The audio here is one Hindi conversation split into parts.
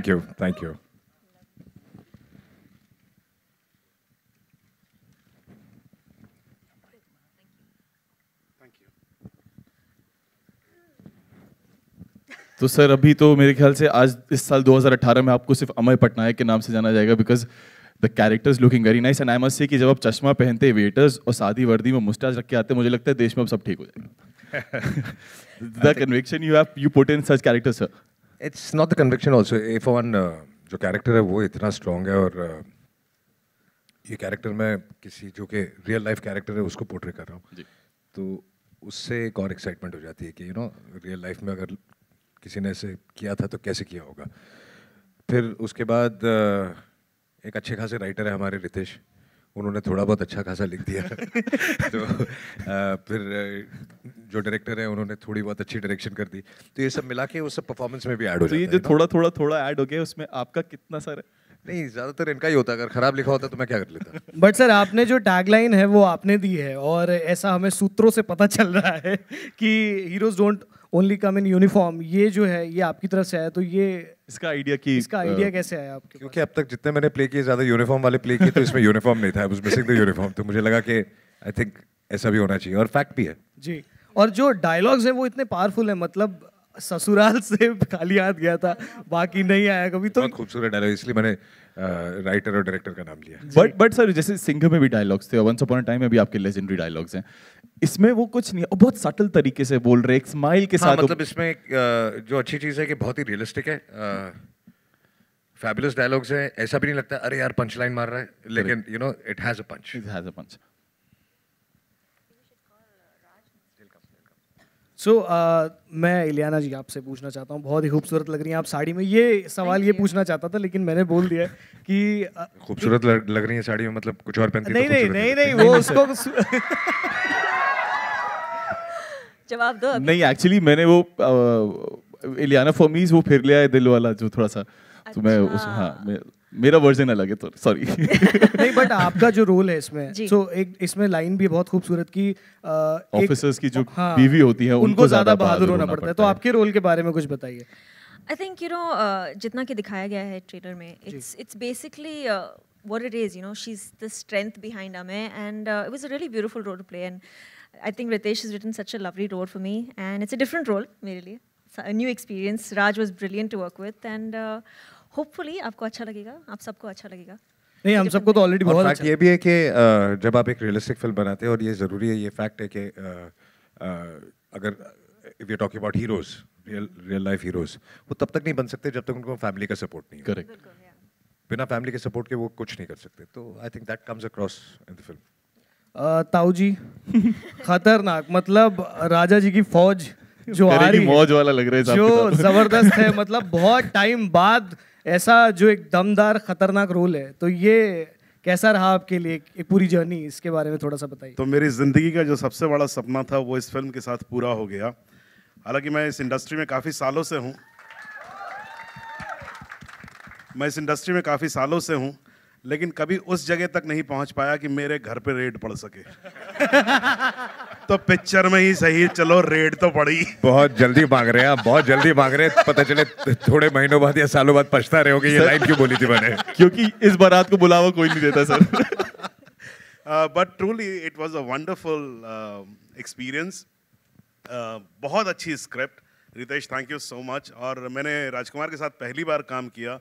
Thank you, thank you. तो सर अभी तो मेरे ख्याल से आज इस साल 2018 में आपको सिर्फ अमय पटनायक के नाम से जाना जाएगा, because the characters looking very nice and I must say कि जब आप चश्मा पहनते वेटर्स और सादी वर्दी में मुस्टाच रख के आते हैं, मुझे लगता है देश में अब सब ठीक हो जाएगा। The conviction you put in such characters sir. It's not the conviction also, A for one जो कैरेक्टर है वो इतना स्ट्रॉन्ग है, और ये कैरेक्टर मैं किसी जो कि रियल लाइफ कैरेक्टर है उसको पोर्ट्रे कर रहा हूँ, तो उससे एक और एक्साइटमेंट हो जाती है कि यू नो रियल लाइफ में अगर किसी ने ऐसे किया था तो कैसे किया होगा। फिर उसके बाद एक अच्छे खासे राइटर है हमारे रितेश, उन्होंने थोड़ा बहुत अच्छा खासा लिख दिया। तो फिर जो डायरेक्टर है उन्होंने थोड़ी बहुत अच्छी डायरेक्शन कर दी, तो ये सब मिला के उस सब परफॉर्मेंस में भी ऐड हो जाता है। तो ये जो थोड़ा ऐड हो गया उसमें आपका कितना सर है? नहीं, ज़्यादातर इनका ही होता, अगर खराब लिखा होता तो मैं क्या कर लेता। बट सर आपने जो टैगलाइन है वो आपने दी है, और ऐसा हमें सूत्रों से पता चल रहा है कि heroes don't only come in uniform, ये जो है ये आपकी तरफ से आया, तो ये इसका आइडिया कैसे आया आपके? क्योंकि अब तक जितने मैंने प्ले किए ज़्यादा यूनिफॉर्म वाले प्ले किए, तो इसमें यूनिफॉर्म नहीं था, I was missing the uniform, तो मुझे लगा कि आई थिंक ऐसा भी होना चाहिए, और फैक्ट भी है जी। और जो डायलॉग्स हैं वो इतने पावरफुल हैं, मतलब ससुराल से खाली हाथ गया था, बाकी नहीं आया कभी, तो बहुत खूबसूरत डायलॉग, इसलिए मैंने राइटर और डायरेक्टर का नाम लिया। बट सर जैसे सिंह में भी डायलॉग्स थे, वंस अपॉन अ टाइम में भी आपके लेजेंडरी डायलॉग्स हैं, इसमें वो कुछ नहीं है, बहुत सटल तरीके से बोल रहे, एक स्माइल के साथ। मतलब इसमें जो अच्छी चीज़ है कि बहुत ही रियलिस्टिक है, फैबुलस डायलॉग्स हैं, ऐसा भी नहीं लगता अरे यार पंच लाइन मार रहा है, लेकिन you know it has a punch. So मैं इलियाना जी आपसे पूछना चाहता हूँ, बहुत ही खूबसूरत लग रही हैं आप साड़ी में, ये सवाल ये पूछना चाहता था लेकिन मैंने बोल दिया कि खूबसूरत लग रही है साड़ी में, मतलब कुछ और पहनती नहीं वो उसको जवाब दो। नहीं एक्चुअली मैंने वो इलियाना फॉर मी वो फिर लिया है दिल वाला जो थोड़ा सा, तो मैं उस मेरा वर्जन अलग है, तो सॉरी। नहीं बट आपका जो रोल है इसमें, सो एक इसमें लाइन भी बहुत खूबसूरत की ऑफिसर्स की जो बीवी होती है उनको ज्यादा बहादुर होना पड़ता है, तो आपके रोल के बारे में कुछ बताइए। आई थिंक यू नो जितना कि दिखाया गया है ट्रेलर में, it's basically what it is, you know, she's the strength behind Amay, and it was a really beautiful role to play, and I think Ritesh has written such a lovely role for me, and it's a different role मेरे लिए, a new experience. Raj was brilliant to work with, and hopefully आपको अच्छा लगेगा, आप सबको अच्छा लगेगा। नहीं हम सबको तो ऑलरेडी बहुत अच्छा। ये भी है कि जब आप एक रियलिस्टिक फिल्म बनाते हैं, और ये ज़रूरी है, ये फैक्ट है कि अगर if you talking about heroes, real life heroes, वो तब तक नहीं बन सकते जब तक उनको फैमिली का सपोर्ट नहीं है। करेक्ट, बिना फैमिली के सपोर्ट के वो कुछ नहीं कर सकते, तो I think that comes across in the film. ताऊ जी खतरनाक, मतलब राजा जी की फौज जो आ रही है, मौज वाला लग रहा है, जो जबरदस्त है, मतलब बहुत टाइम बाद ऐसा जो एक दमदार खतरनाक रोल है, तो ये कैसा रहा आपके लिए एक पूरी जर्नी, इसके बारे में थोड़ा सा बताइए। तो मेरी ज़िंदगी का जो सबसे बड़ा सपना था वो इस फिल्म के साथ पूरा हो गया। हालांकि मैं इस इंडस्ट्री में काफ़ी सालों से हूँ, लेकिन कभी उस जगह तक नहीं पहुँच पाया कि मेरे घर पे रेड पड़ सके। तो पिक्चर में ही सही, चलो रेड तो पड़ी। बहुत जल्दी मांग रहे हैं आप, बहुत जल्दी मांग रहे हैं, पता चले थोड़े महीनों बाद या सालों बाद पछता रहे होगे ये लाइन क्यों बोली थी मैंने। क्योंकि इस बारात को बुलावा कोई नहीं देता sir. But truly it was a wonderful experience. बहुत अच्छी script, Ritesh thank you so much. और मैंने राजकुमार के साथ पहली बार काम किया।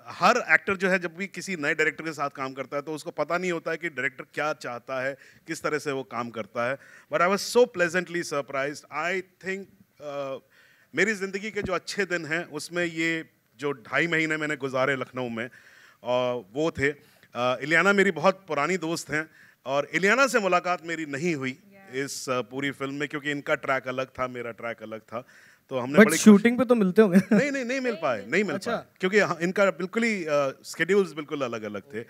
हर एक्टर जो है जब भी किसी नए डायरेक्टर के साथ काम करता है तो उसको पता नहीं होता है कि डायरेक्टर क्या चाहता है, किस तरह से वो काम करता है। But I was so pleasantly surprised. I think मेरी ज़िंदगी के जो अच्छे दिन हैं उसमें ये जो 2.5 महीने मैंने गुजारे लखनऊ में वो थे। इलियाना मेरी बहुत पुरानी दोस्त हैं, और इलियाना से मुलाकात मेरी नहीं हुई इस पूरी फिल्म में, क्योंकि इनका ट्रैक अलग था, मेरा ट्रैक अलग था। तो हमने बट शूटिंग पे तो मिलते होंगे। नहीं मिल पाए, क्योंकि इनका बिल्कुल ही स्केड्यूल्स बिल्कुल अलग अलग थे।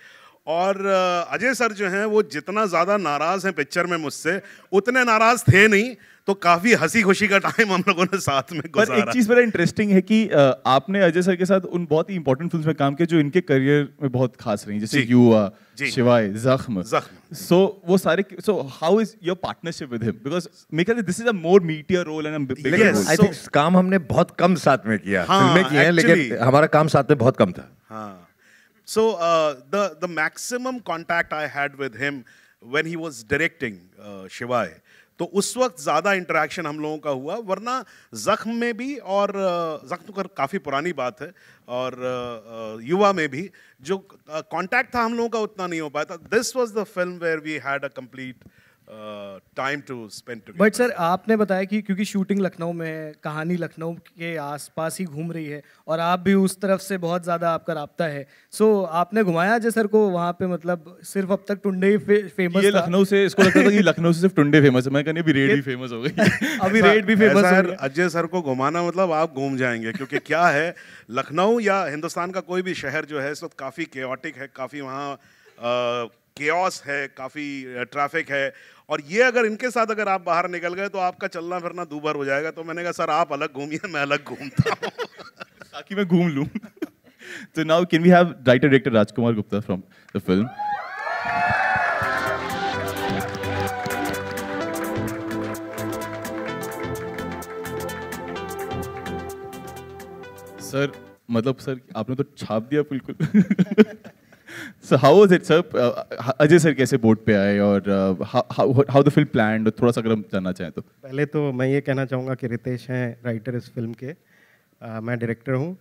और अजय सर जो हैं वो जितना ज़्यादा नाराज़ हैं पिक्चर में मुझसे, उतने नाराज़ थे नहीं, तो काफ़ी हंसी खुशी का टाइम हम लोगों ने साथ में गुजारा। पर एक चीज़ बड़ा इंटरेस्टिंग है कि आपने अजय सर के साथ उन बहुत ही इंपॉर्टेंट फिल्म्स में काम किया जो इनके करियर में बहुत खास रही, जैसे युवा, शिवाय, जख्म। So वो सारे, so how is your partnership with him? Because because this is a more meatier role and a bigger role. I think काम हमने बहुत कम साथ में किया, फिल्में की हैं लेकिन हमारा काम साथ में बहुत कम था। हाँ, so the maximum contact I had with him when he was directing शिवाय, तो उस वक्त ज़्यादा इंटरेक्शन हम लोगों का हुआ, वरना जख्म में भी और जख्म तो काफ़ी पुरानी बात है, और युवा में भी जो कांटेक्ट था हम लोगों का उतना नहीं हो पाया था। This was the film where we had a complete time to spend together. But sir आपने बताया कि क्योंकि शूटिंग लखनऊ में है, कहानी लखनऊ के आसपास ही घूम रही है और आप भी उस तरफ से बहुत ज़्यादा आपका राब्ता है, सो आपने घुमाया अजय सर को वहाँ पे? मतलब सिर्फ अब तक टुंडे ही फेमस ये लखनऊ से, इसको लगता था कि लखनऊ से सिर्फ टुंडे फेमस है, मैं कहनी अभी रेड भी फेमस हो गई। अभी रेड भी फेमस हो गई। अजय सर को घुमाना मतलब आप घूम जाएंगे, क्योंकि क्या है, लखनऊ या हिंदुस्तान का कोई भी शहर जो है इस वक्त काफ़ी केओटिक है, काफ़ी वहाँ केओस है, काफ़ी ट्रैफिक है, और ये अगर इनके साथ अगर आप बाहर निकल गए तो आपका चलना फिरना दूभर हो जाएगा। तो मैंने कहा सर आप अलग घूमिए, मैं अलग घूमता हूँ ताकि मैं घूम लूँ। तो now can we have writer director Rajkumar Gupta from the film. Sir मतलब सर आपने तो छाप दिया बिल्कुल। So how was it, sir? Ajay sir कैसे बोर्ड पे आए और how the film planned, थोड़ा सा अगर हम जानना चाहें तो। पहले तो मैं ये कहना चाहूँगा कि रितेश हैं राइटर इस फिल्म के, मैं डायरेक्टर हूँ।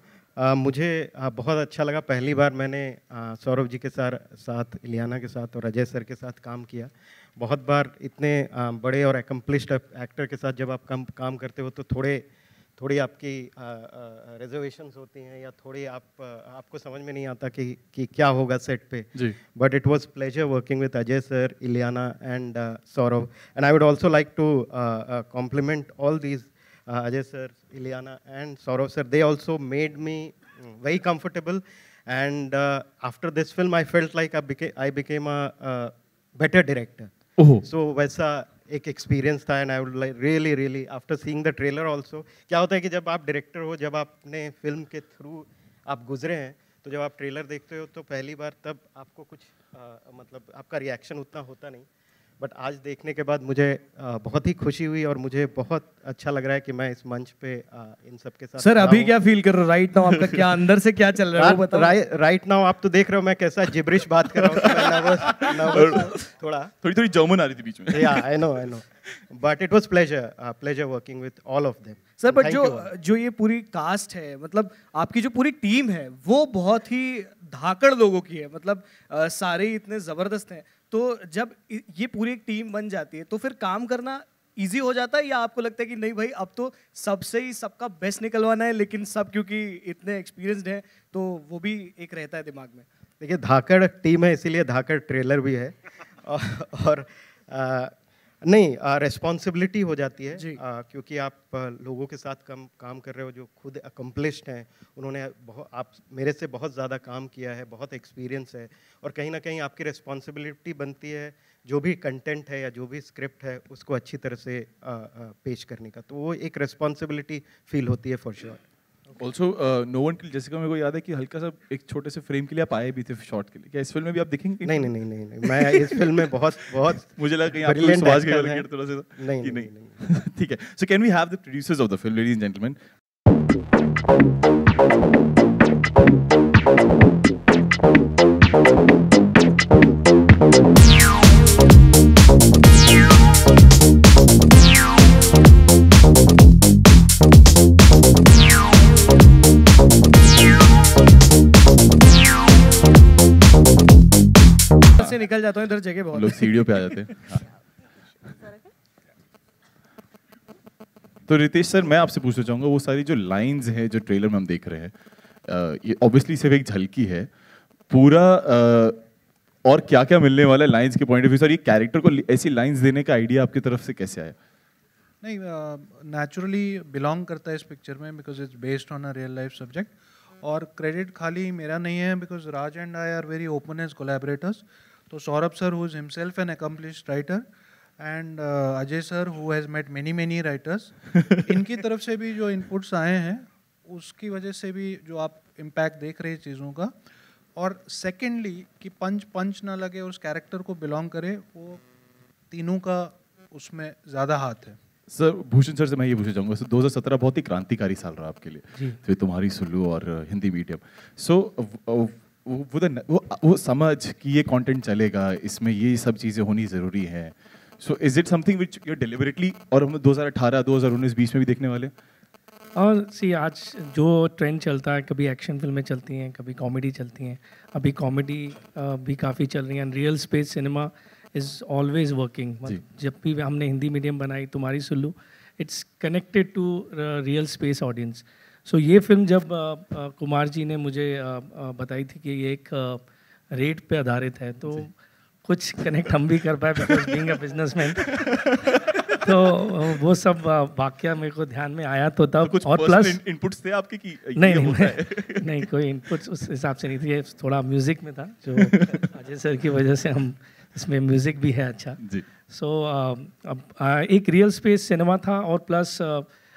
मुझे बहुत अच्छा लगा, पहली बार मैंने सौरभ जी के साथ इलियाना के साथ और अजय सर के साथ काम किया। बहुत बार इतने बड़े और एकम्प्लिश्ड एक्टर के साथ जब आप काम करते हो तो थोड़ी आपकी रिजर्वेशंस होती हैं, या थोड़ी आपको समझ में नहीं आता कि क्या होगा सेट पे। But it was pleasure working with Ajay sir, Ileana and Saurabh, and I would also like to compliment all these Ajay sir, Ileana and Saurav sir. They also made me very comfortable, and after this film I felt like I became a better director. So वैसा एक एक्सपीरियंस था, and I would like really after seeing the trailer also, क्या होता है कि जब आप डायरेक्टर हो, जब आपने फिल्म के थ्रू आप गुजरे हैं, तो जब आप ट्रेलर देखते हो तो पहली बार तब आपको कुछ मतलब आपका रिएक्शन उतना होता नहीं, बट आज देखने के बाद मुझे बहुत ही खुशी हुई और मुझे बहुत अच्छा लग रहा है कि मैं इस मंच पे इन सब के साथ। सर अभी क्या फील कर रहे हो राइट नाउ? आपका क्या अंदर से क्या चल रहा है वो बताओ। राइट नाउ आप तो देख रहे हो मैं कैसा जिब्रिश बात कर रहा हूँ, नर्वस थोड़ी जर्मन आ रही थी बीच में। या I know but it was pleasure working with all of them. Sir but जो ये पूरी कास्ट है, मतलब आपकी जो पूरी टीम है वो बहुत ही धाकड़ लोगों की है, मतलब सारे इतने ज़बरदस्त हैं, तो जब ये पूरी एक टीम बन जाती है तो फिर काम करना इजी हो जाता है, या आपको लगता है कि नहीं भाई अब तो सबसे ही सबका बेस्ट निकलवाना है, लेकिन सब क्योंकि इतने एक्सपीरियंस्ड हैं तो वो भी एक रहता है दिमाग में? देखिए धाकड़ टीम है इसीलिए धाकड़ ट्रेलर भी है और नहीं रिस्पॉन्सिबिलिटी हो जाती है क्योंकि आप लोगों के साथ काम कर रहे हो जो खुद अकम्प्लिश्ड हैं, उन्होंने आप मेरे से बहुत ज़्यादा काम किया है, बहुत एक्सपीरियंस है, और कहीं ना कहीं आपकी रिस्पॉन्सिबिलिटी बनती है जो भी कंटेंट है या जो भी स्क्रिप्ट है उसको अच्छी तरह से पेश करने का, तो वो एक रिस्पॉन्सिबिलिटी फील होती है for sure. Also no one kill जैसे मेरे को याद है कि हल्का सा एक छोटे से फ्रेम के लिए आप आए भी थे शॉट के लिए, क्या इस फिल्म में भी आप दिखेंगे? नहीं मैं इस फिल्म में बहुत मुझे लगा कहीं आपको विश्वास के वाला थोड़ा सा नहीं ठीक है। So can we have the producers of the film, ladies and gentleman. से निकल जाता हूँ, इधर जगह बहुत लोग सीढ़ियों पे आ जाते हैं। हाँ। तो रितेश सर मैं आपसे पूछना चाहूँगा वो सारी जो लाइंस हैं जो ट्रेलर में हम देख रहे हैं, ये ऑब्वियसली सिर्फ एक झलकी है, पूरा और क्या क्या मिलने वाला है लाइंस के पॉइंट ऑफ व्यू सर, ये कैरेक्टर को ऐसी लाइंस देने का आइडिया आपकी तरफ से कैसे आया? नहीं नेचुरली बिलोंग करता है इस पिक्चर में because it's based on a real life subject, और क्रेडिट खाली मेरा नहीं है, because Raj and I are very open as collaborators. तो Saurabh sir who is himself an accomplished writer, and Ajay sir who has met many writers, इनकी तरफ से भी जो इनपुट्स आए हैं उसकी वजह से भी जो आप इम्पैक्ट देख रहे हैं चीज़ों का. और सेकेंडली कि पंच ना लगे, उस कैरेक्टर को बिलोंग करे, वो तीनों का उसमें ज़्यादा हाथ है. सर भूषण सर से मैं ये पूछना चाहूँगा, सर 2017 बहुत ही क्रांतिकारी साल रहा आपके लिए, तो तुम्हारी सुल्लू और हिंदी मीडियम. सो वो समझ कि ये कंटेंट चलेगा, इसमें ये सब चीज़ें होनी ज़रूरी है. So is it something which you deliberately, और हम 2018, 2019, 20 में भी देखने वाले? और सी आज जो ट्रेंड चलता है, कभी एक्शन फिल्में चलती हैं, कभी कॉमेडी चलती हैं. अभी कॉमेडी भी काफ़ी चल रही है. Real space cinema is always working. जब भी हमने हिंदी मीडियम बनाई Tumhari Sulu, it's connected to real space audience. So ये फिल्म जब कुमार जी ने मुझे बताई थी कि ये एक रेट पे आधारित है, तो कुछ कनेक्ट हम भी कर पाए, बिकॉज बीइंग अ बिजनेसमैन. तो वो सब वाकया मेरे को ध्यान में आया तो तब. कुछ और प्लस इनपुट्स थे आपके कि नहीं कोई इनपुट्स उस हिसाब से नहीं थी. ये थोड़ा म्यूजिक में था, जो अजय सर की वजह से हम इसमें म्यूजिक भी है अच्छा. सो अब एक रियल स्पेस सिनेमा था, और प्लस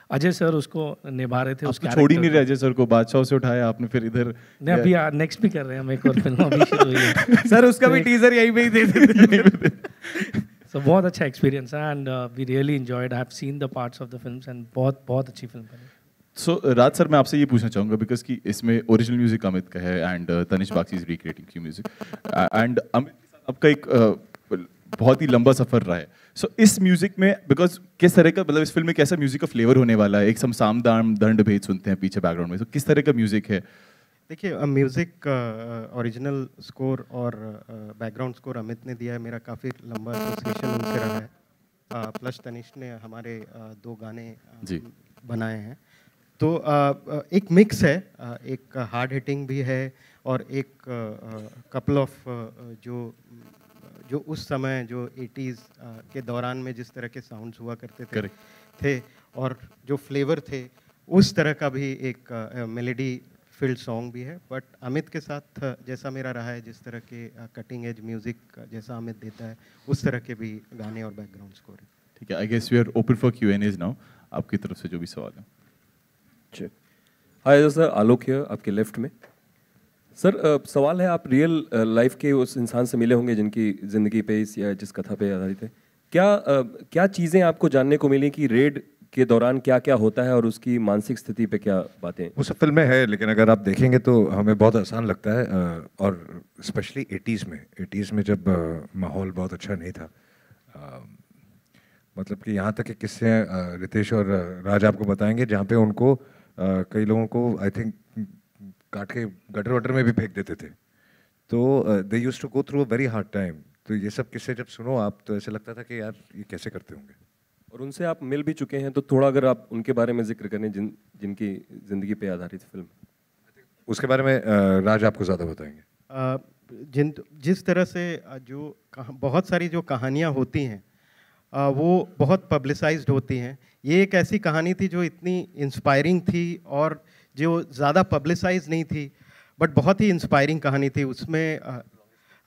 अजय सर उसको निभा रहे थे. उसको छोड़ ही नहीं रहे अजय सर को, बादशाह से उठाया आपने, फिर इधर नहीं अभी नेक्स्ट भी कर रहे हैं हम, एक और फिल्म अभी शुरू हुई है. सर उसका भी टीजर यहीं पे ही दे देते. सो बहुत अच्छा एक्सपीरियंस है, and we really enjoyed. I have seen the parts of the films, and बहुत बहुत अच्छी फिल्म बनी. सो राज सर, मैं आपसे ये पूछना चाहूँगा, बिकॉज कि इसमें ओरिजिनल म्यूजिक अमित का है, and Tanish Bagchi is recreating की म्यूजिक, एंड अमित के साथ आपका एक बहुत ही लंबा सफर रहा है. सो इस म्यूजिक में, बिकॉज किस तरह का, मतलब इस फिल्म में कैसा म्यूजिक का फ्लेवर होने वाला है? एक साम दाम दंड भेद सुनते हैं पीछे बैकग्राउंड में, तो किस तरह का म्यूजिक है? देखिए, म्यूज़िक ओरिजिनल स्कोर और बैकग्राउंड स्कोर अमित ने दिया है. मेरा काफ़ी लंबा एसोसिएशन उनसे रहा है. प्लस तनिष ने हमारे 2 गाने बनाए हैं. तो एक मिक्स है, एक हार्ड हिटिंग भी है, और एक कपल ऑफ जो उस समय जो 80s के दौरान में जिस तरह के साउंड्स हुआ करते थे और जो फ्लेवर थे, उस तरह का भी एक मेलोडी फील्ड सॉन्ग भी है. बट अमित के साथ जैसा मेरा रहा है, जिस तरह के कटिंग एज म्यूजिक जैसा अमित देता है, उस तरह के भी गाने और बैकग्राउंड स्कोर है. ठीक है, I guess we are open for Q&As now. आपकी तरफ से जो भी सवाल है. हाय सर, आलोक है आपके लेफ्ट में. सर सवाल है, आप रियल लाइफ के उस इंसान से मिले होंगे जिनकी ज़िंदगी पे या जिस कथा पे आधारित है. क्या चीज़ें आपको जानने को मिली कि रेड के दौरान क्या क्या होता है, और उसकी मानसिक स्थिति पे क्या बातें? वो सब फिल्म में है, लेकिन अगर आप देखेंगे तो हमें बहुत आसान लगता है. और स्पेशली 80s में जब माहौल बहुत अच्छा नहीं था, मतलब कि यहाँ तक कि किस्से रितेश और राज आपको बताएंगे जहाँ पे उनको कई लोगों को आई थिंक काट के गटर वटर में भी फेंक देते थे. तो they used to go through a very hard time. तो ये सब किस्से जब सुनो आप, तो ऐसे लगता था कि यार ये कैसे करते होंगे. और उनसे आप मिल भी चुके हैं, तो थोड़ा अगर आप उनके बारे में जिक्र करें, जिनकी ज़िंदगी पे आधारित फिल्म. उसके बारे में राज आपको ज़्यादा बताएंगे. जिस तरह से जो बहुत सारी जो कहानियाँ होती हैं, वो बहुत पब्लिसाइज्ड होती हैं. ये एक ऐसी कहानी थी जो इतनी इंस्पायरिंग थी, और जो ज़्यादा पब्लिसाइज नहीं थी, बट बहुत ही इंस्पायरिंग कहानी थी. उसमें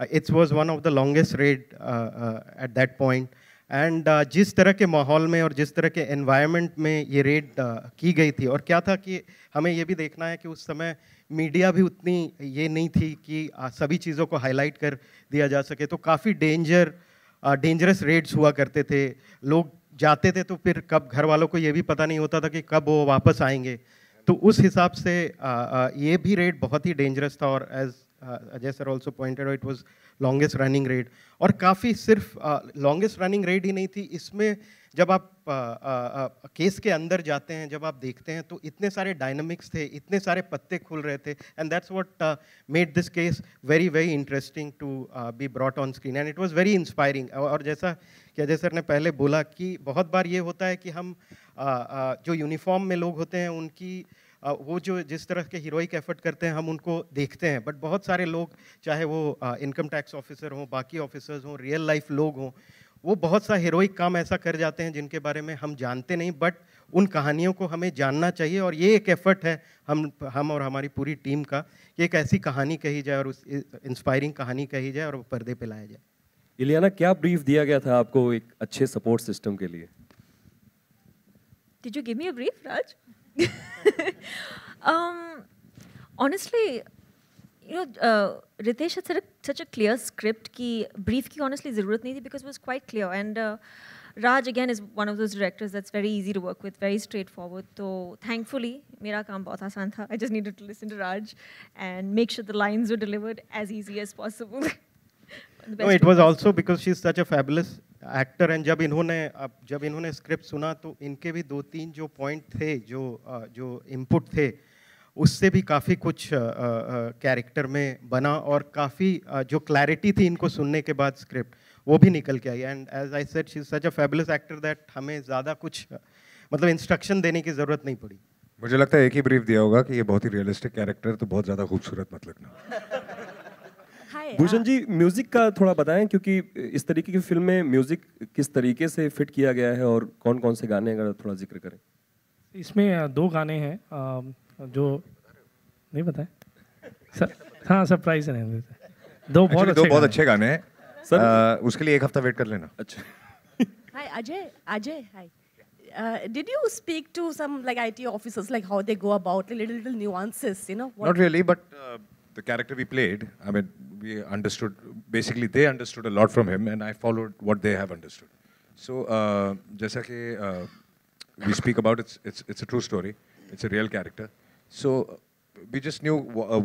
it's was one of the longest red at that point. And जिस तरह के माहौल में और जिस तरह के एनवायरनमेंट में ये रेड की गई थी, और क्या था कि हमें ये भी देखना है कि उस समय मीडिया भी उतनी ये नहीं थी कि सभी चीज़ों को हाईलाइट कर दिया जा सके. तो काफ़ी डेंजरस रेड्स हुआ करते थे. लोग जाते थे तो फिर कब घर वालों को ये भी पता नहीं होता था कि कब वो वापस आएंगे. तो उस हिसाब से ये भी रेड बहुत ही डेंजरस था. और as Ajay sir also pointed out, it was longest running raid. और काफ़ी सिर्फ लॉन्गेस्ट रनिंग रेड ही नहीं थी, इसमें जब आप केस के अंदर जाते हैं, जब आप देखते हैं, तो इतने सारे डायनामिक्स थे, इतने सारे पत्ते खुल रहे थे. And that's what made this case very very interesting to be brought on screen, and it was very inspiring. और जैसा कि अजय सर ने पहले बोला कि बहुत बार ये होता है कि हम जो यूनिफॉर्म में लोग होते हैं, उनकी वो जो जिस तरह के हीरोइक एफर्ट करते हैं, हम उनको देखते हैं. बट बहुत सारे लोग, चाहे वो इनकम टैक्स ऑफिसर हों, बाकी ऑफिसर्स हों, रियल लाइफ लोग हों, वो बहुत सा हीरोइक काम ऐसा कर जाते हैं जिनके बारे में हम जानते नहीं, बट उन कहानियों को हमें जानना चाहिए, और ये एक एफर्ट है हम और हमारी पूरी टीम का कि एक ऐसी कहानी कही जाए और उस इंस्पायरिंग कहानी कही जाए और वो पर्दे पे लाया जाए। इलियाना, क्या ब्रीफ दिया गया था आपको एक अच्छे सपोर्ट सिस्टम के लिए? Did you give me a brief, Raj? Honestly, Ritesh had such a clear script कि brief की honestly ज़रूरत नहीं थी, because it was quite clear. And Raj again is one of those directors that's very easy to work with, very straightforward. So thankfully मेरा काम बहुत आसान था. I just needed to listen to Raj and make sure the lines were delivered as easy as possible. No, it was also because she's such a fabulous actor, and जब इन्होंने स्क्रिप्ट सुना तो इनके भी 2-3 जो पॉइंट थे, जो इनपुट थे, उससे भी काफ़ी कुछ कैरेक्टर में बना, और काफ़ी जो क्लैरिटी थी इनको सुनने के बाद स्क्रिप्ट, वो भी निकल के आई। And as I said, she is such a fabulous actor that हमें ज़्यादा कुछ मतलब इंस्ट्रक्शन देने की ज़रूरत नहीं पड़ी। मुझे लगता है एक ही ब्रीफ दिया होगा कि ये बहुत ही रियलिस्टिक कैरेक्टर, तो बहुत ज़्यादा खूबसूरत मत लगना। भूषण जी, म्यूजिक का थोड़ा बताएं, क्योंकि इस तरीके की फिल्म में म्यूजिक किस तरीके से फिट किया गया है और कौन कौन से गाने, अगर थोड़ा जिक्र करें। इसमें 2 गाने हैं जो नहीं बताए सर। हाँ, सरप्राइज है, 2 बहुत अच्छे गाने हैं सर। उसके लिए 1 हफ्ता वेट कर लेना। अच्छा। Hi, Ajay, hi. Did you speak to some like IT officers, like how they go about little nuances, you know? Not really, but the character we played, I mean, we understood, basically they understood a lot from him, and I followed what they have understood. So, जैसा कि we speak about, it's a true story, it's a real character. So, we just knew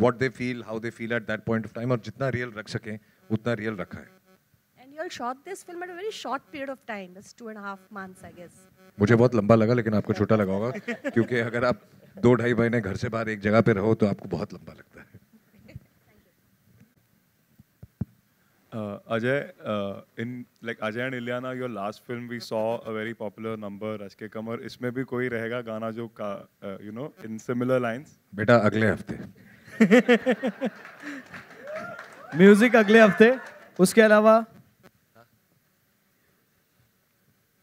what they feel, how they feel at that point of time, और जितना real रख सकें, उतना real रखा है। And you all shot this film at a very short period of time, that's 2.5 months, I guess. मुझे बहुत लंबा लगा, लेकिन आपको छोटा लगा होगा, क्योंकि अगर आप 2-2.5 महीने घर से बाहर एक जगह पे रहो तो आपको बहुत लंबा लगता है। Ajay, in like Ajay and Ilyana, your last film we saw a very popular number, Raj Ke Kamar. इसमें भी कोई रहेगा गाना जो you know, in similar lines? बेटा अगले हफ्ते। म्यूजिक अगले हफ्ते। उसके अलावा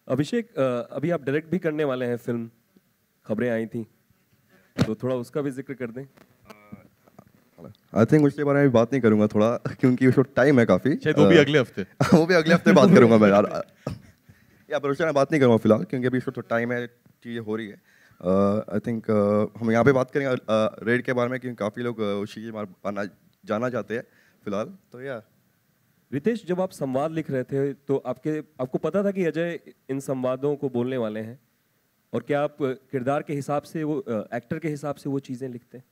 अभिषेक, अभी आप डायरेक्ट भी करने वाले हैं फिल्म, खबरें आई थी, तो थोड़ा उसका भी जिक्र कर दें। आई थिंक उसके बारे में बात नहीं करूंगा थोड़ा, क्योंकि उसको टाइम है काफ़ी। शायद वो भी अगले हफ्ते। वो भी अगले हफ्ते बात करूंगा मैं यार। या पर उसके बात नहीं करूंगा फिलहाल, क्योंकि अभी उसको तो टाइम है, चीज़ें हो रही है। आई थिंक हम यहाँ पे बात करेंगे रेड के बारे में, क्योंकि काफ़ी लोग उस चीज़ में जाना चाहते हैं फिलहाल, तो या। रितेश, जब आप संवाद लिख रहे थे तो आपको पता था कि अजय इन संवादों को बोलने वाले हैं, और क्या आप किरदार के हिसाब से, वो एक्टर के हिसाब से वो चीज़ें लिखते हैं?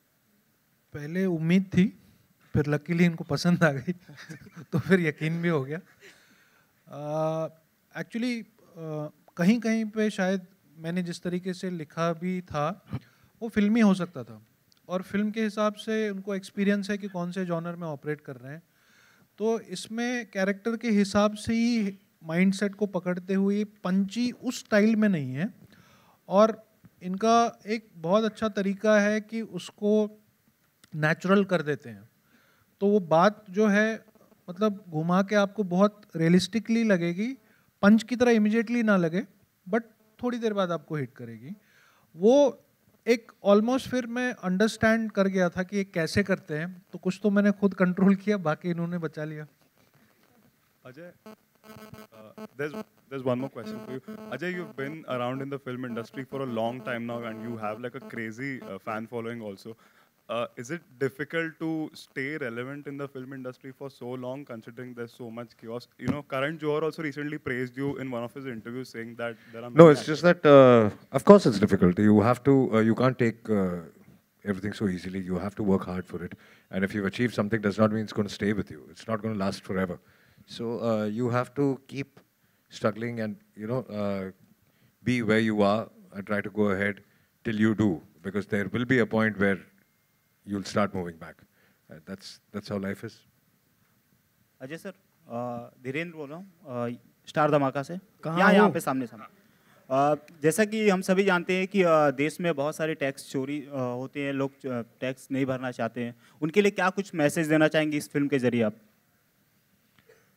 पहले उम्मीद थी, फिर लकीली इनको पसंद आ गई तो फिर यकीन भी हो गया। एक्चुअली कहीं कहीं पे शायद मैंने जिस तरीके से लिखा भी था वो फिल्मी हो सकता था, और फिल्म के हिसाब से उनको एक्सपीरियंस है कि कौन से जॉनर में ऑपरेट कर रहे हैं, तो इसमें कैरेक्टर के हिसाब से ही माइंडसेट को पकड़ते हुए पंची उस स्टाइल में नहीं है, और इनका एक बहुत अच्छा तरीका है कि उसको नेचुरल कर देते हैं। तो वो बात जो है मतलब घुमा के आपको बहुत रियलिस्टिकली लगेगी, पंच की तरह इमिडिएटली ना लगे, बट थोड़ी देर बाद आपको हिट करेगी। वो एक ऑलमोस्ट फिर मैं अंडरस्टैंड कर गया था कि ये कैसे करते हैं, तो कुछ तो मैंने खुद कंट्रोल किया, बाकी इन्होंने बचा लिया। Ajay, there's one more question for you. Ajay, you've been around in the film industry for a long time now, and you have like a crazy fan following also. Is it difficult to stay relevant in the film industry for so long, considering there's so much chaos? You know, Karan Johar also recently praised you in one of his interviews, saying that there are no, it's just that of course it's difficult. You have to you can't take everything so easily. You have to work hard for it, and if you've achieved something, does not mean it's going to stay with you. It's not going to last forever. So you have to keep struggling, and be where you are and try to go ahead till you do, because there will be a point where you'll start moving back. That's how life is. Ajay sir, Dhirendra बोल रहा हूँ स्टार धमाका से। यहाँ पे सामने जैसा कि हम सभी जानते हैं कि देश में बहुत सारे टैक्स चोरी होते हैं, लोग टैक्स नहीं भरना चाहते हैं, उनके लिए क्या कुछ मैसेज देना चाहेंगे इस फिल्म के जरिए आप?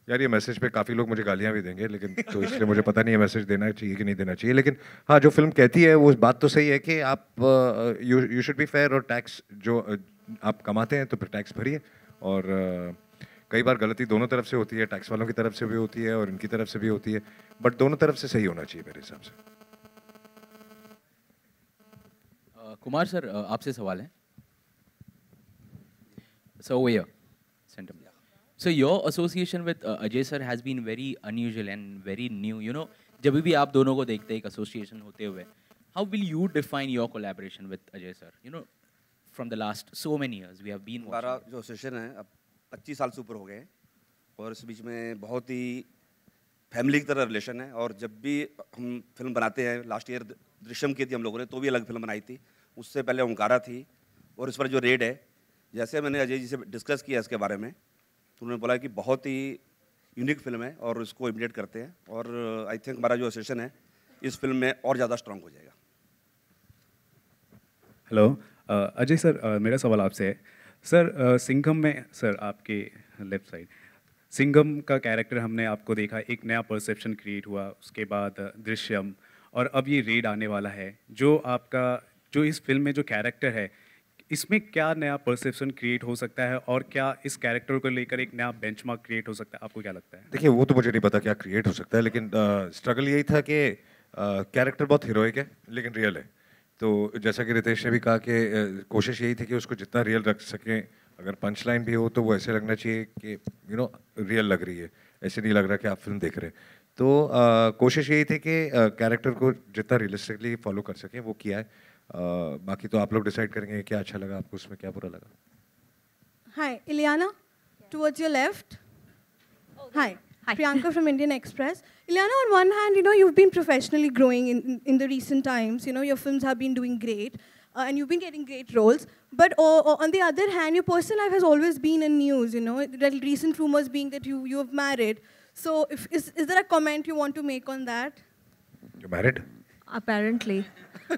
यार ये मैसेज पे काफ़ी लोग मुझे गालियाँ भी देंगे, लेकिन तो इसलिए मुझे पता नहीं है मैसेज देना चाहिए कि नहीं देना चाहिए। लेकिन हाँ, जो फिल्म कहती है वो बात तो सही है कि आप यू शुड बी फेयर, और टैक्स जो आप कमाते हैं तो फिर टैक्स भरिए। और कई बार गलती दोनों तरफ से होती है, टैक्स वालों की तरफ से भी होती है और इनकी तरफ से भी होती है, बट दोनों तरफ से सही होना चाहिए मेरे हिसाब से। कुमार सर, आपसे सवाल है। So over here, center. So your association with Ajay sir has been very unusual and very new. You know, जब भी आप दोनों को देखते हैं एक association होते हुए, how will you define your collaboration with Ajay sir? You know, from the last so many years we have been. हमारा जो association है अब 25 साल से ऊपर हो गए हैं, और इस बीच में बहुत ही फैमिली की तरह रिलेशन है। और जब भी हम फिल्म बनाते हैं, लास्ट ईयर दृश्यम की थी हम लोगों ने, तो भी अलग फिल्म बनाई थी, उससे पहले ओंकारा थी, और इस पर जो रेड है, जैसे मैंने अजय जी से डिस्कस किया इसके बारे में, तो उन्होंने बोला कि बहुत ही यूनिक फिल्म है और इसको इमिटेट करते हैं, और आई थिंक हमारा जो एसोसिएशन है इस फिल्म में और ज़्यादा स्ट्रांग हो जाएगा। हेलो अजय सर, मेरा सवाल आपसे है सर। सिंघम में सर, आपके लेफ्ट साइड सिंघम का कैरेक्टर हमने आपको देखा, एक नया परसेप्शन क्रिएट हुआ, उसके बाद दृश्यम, और अब ये रेड आने वाला है। जो इस फिल्म में जो कैरेक्टर है, इसमें क्या नया परसेप्शन क्रिएट हो सकता है, और क्या इस कैरेक्टर को लेकर एक नया बेंचमार्क क्रिएट हो सकता है? आपको क्या लगता है? देखिए, वो तो मुझे नहीं पता क्या क्रिएट हो सकता है, लेकिन स्ट्रगल यही था कि कैरेक्टर बहुत हीरोइक है लेकिन रियल है। तो जैसा कि रितेश ने भी कहा कि कोशिश यही थी कि उसको जितना रियल रख सकें, अगर पंच लाइन भी हो तो वो ऐसे लगना चाहिए कि रियल लग रही है, ऐसे नहीं लग रहा कि आप फिल्म देख रहे हैं। तो कोशिश यही थी कि कैरेक्टर को जितना रियलिस्टिकली फॉलो कर सकें, वो किया है। बाकी तो आप लोग डिसाइड करेंगे क्या अच्छा लगा आपको, उसमें क्या बुरा लगा। Hi, Ileana, towards your left. Hi, Priyanka from Indian Express. Ileana, on one hand, you've been professionally growing in the recent times. Your films have been doing great, and you've been getting great roles. But on the other hand, your personal life has always been in news. The recent rumors being that you have married. So, is there a comment you want to make on that? You're married? Apparently.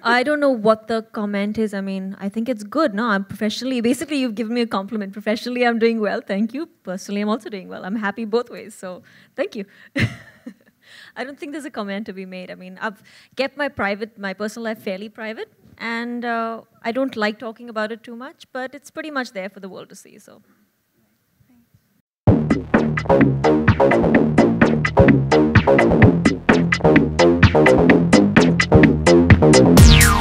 I don't know what the comment is. I mean, I think it's good. No, I'm professionally, basically you've given me a compliment. Professionally, I'm doing well. Thank you. Personally, I'm also doing well. I'm happy both ways. So, thank you. I don't think there's a comment to be made. I mean, I've kept my personal life fairly private. And I don't like talking about it too much, but it's pretty much there for the world to see, so. Yeah.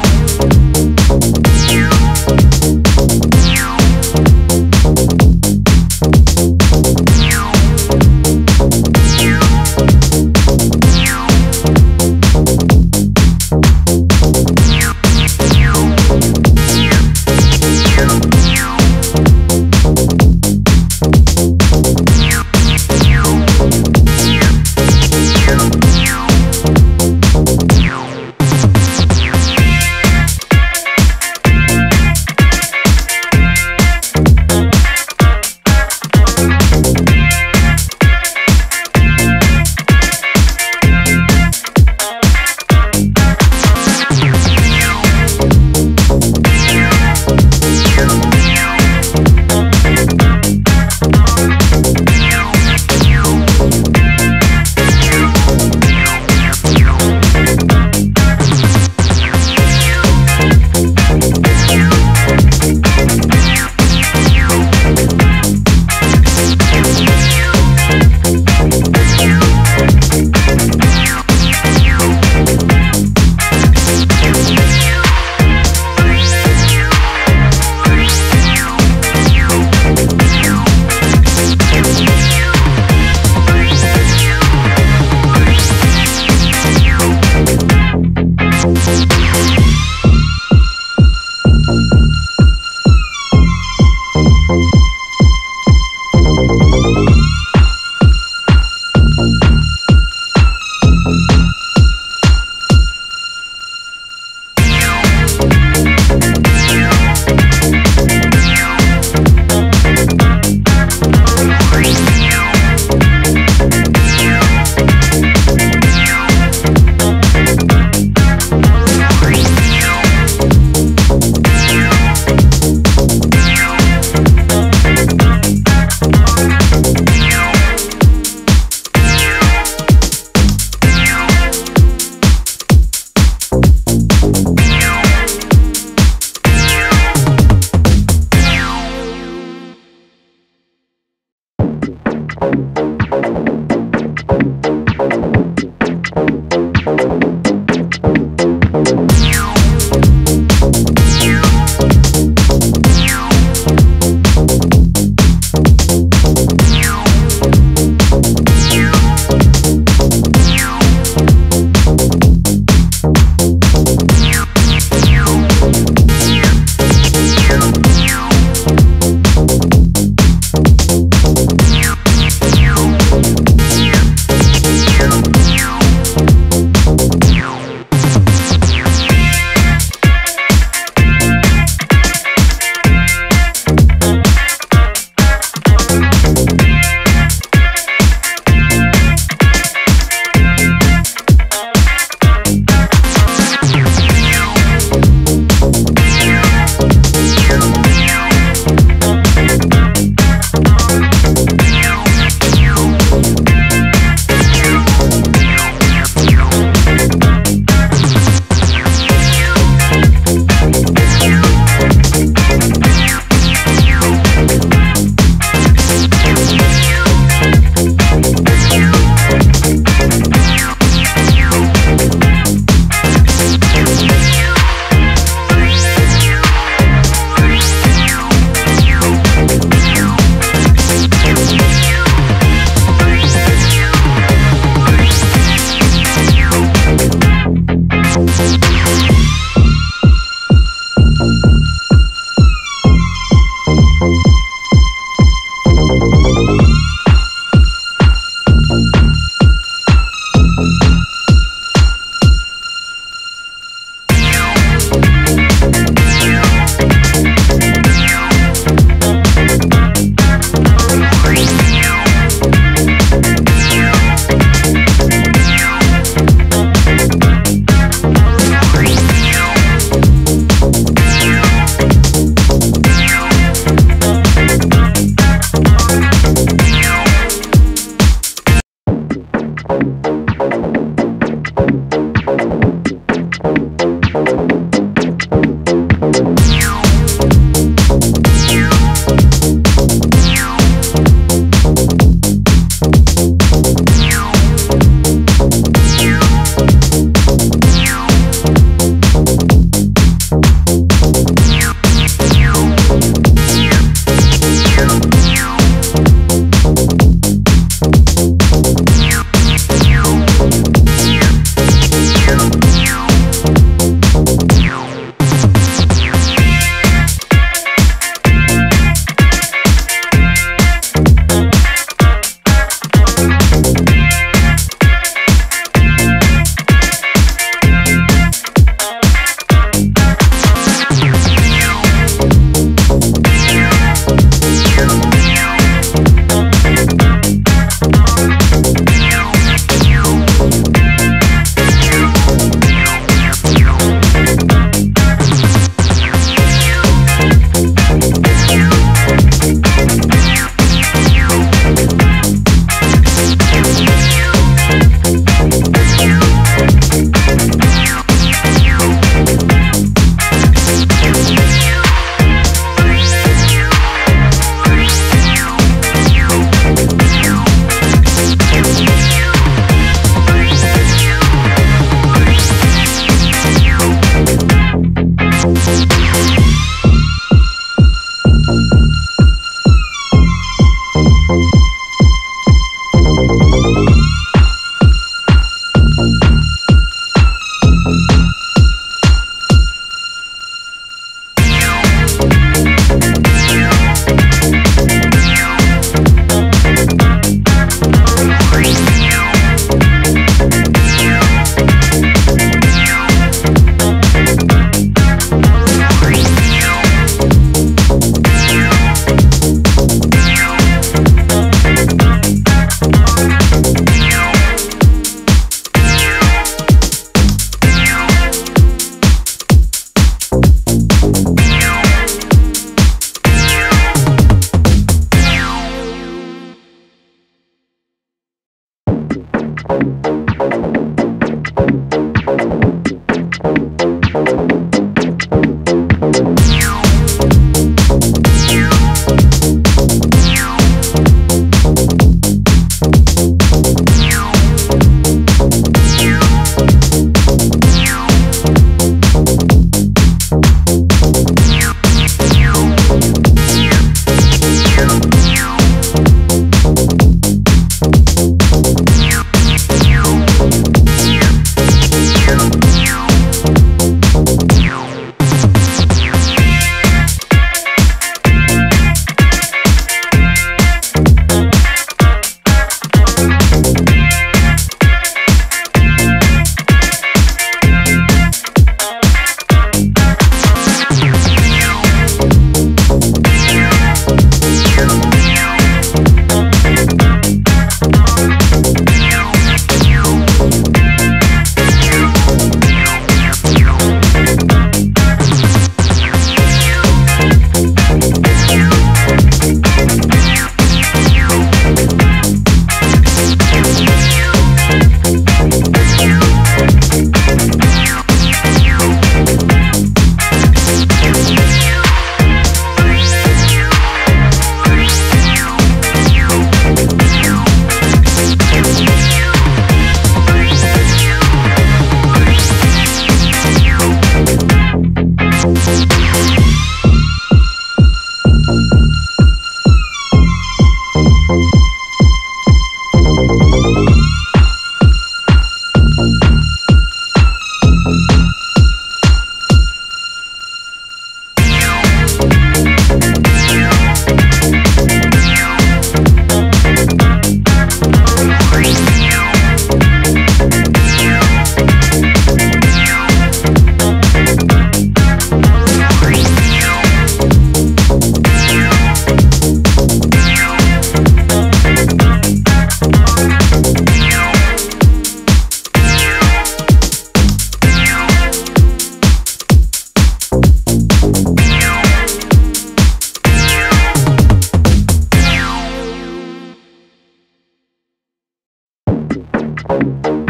Thank you.